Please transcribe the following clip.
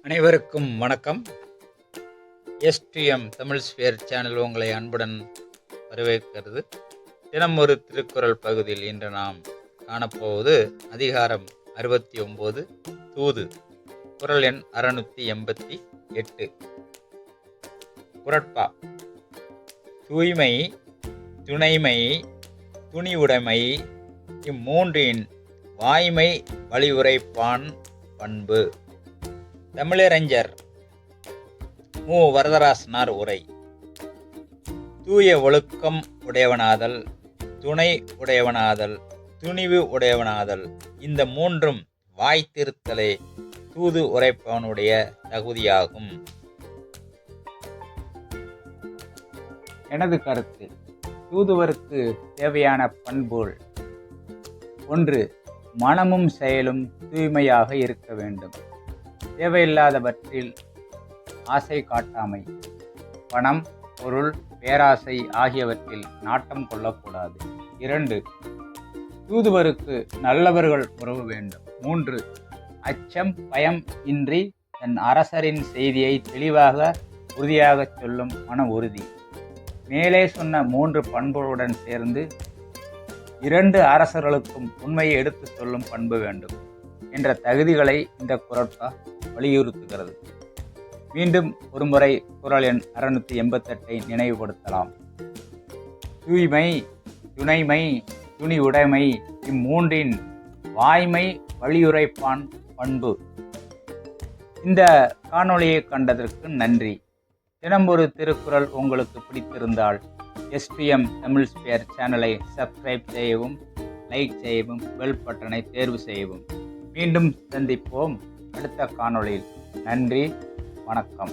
அனைவருக்கும் வணக்கம். STM Tamil spare channel உங்களை அன்புடன் வரவேற்கிறது. தினம் ஒரு திருக்குறள் பகுதியில் இன்று நாம் காணப்போவது அதிகாரம் 69 தூது. குறள் எண் 688. குறட்பா: தூய்மை, துணைமை, துணிவுடைமை இம்மூன்றின் வாய்மை வலியுரைப்பான் பண்பு. தமிழறிஞர் மு. வரதராசனார் உரை. தூய ஒழுக்கம் உடையவனாதல், துணை உடையவனாதல், துணிவு உடையவனாதல், இந்த மூன்றும் வாய்த்திருத்தலே தூது உரைப்பவனுடைய தகுதியாகும். எனது கருத்து: தூதுவருக்கு தேவையான பண்புகள்: 1. மனமும் செயலும் தூய்மையாக இருக்க வேண்டும். தேவையில்லாதவற்றில் ஆசை காட்டாமை. பணம், பொருள், பேராசை ஆகியவற்றில் நாட்டம் கொள்ளக்கூடாது. 2. தூதுவருக்கு நல்லவர்கள் உறவு வேண்டும். 3. அச்சம், பயம் இன்றி தன் அரசரின் செய்தியை தெளிவாக உறுதியாகச் சொல்லும் மன உறுதி. மேலே சொன்ன 3 பண்புகளுடன் சேர்ந்து 2 அரசர்களுக்கும் உண்மையை எடுத்துச் சொல்லும் பண்பு வேண்டும் என்ற தகுதிகளை இந்த குறட்பா வலியுறுத்துகிறது. மீண்டும் ஒருமுறை குறள் எண் 688 நினைவுபடுத்தலாம். தூய்மை, துணைமை, துணிவுடைமை இம்மூன்றின் வாய்மை வலியுரைப்பான் பண்பு. இந்த காணொளியை கண்டதற்கு நன்றி. தினம் ஒரு திருக்குறள் உங்களுக்கு பிடித்திருந்தால் எஸ்டிஎம் தமிழ் ஸ்பேர் சேனலை சப்ஸ்கிரைப் செய்யவும், லைக் செய்யவும், பெல் பட்டனை தேர்வு செய்யவும். மீண்டும் சந்திப்போம் அடுத்த காணொளியில். நன்றி, வணக்கம்.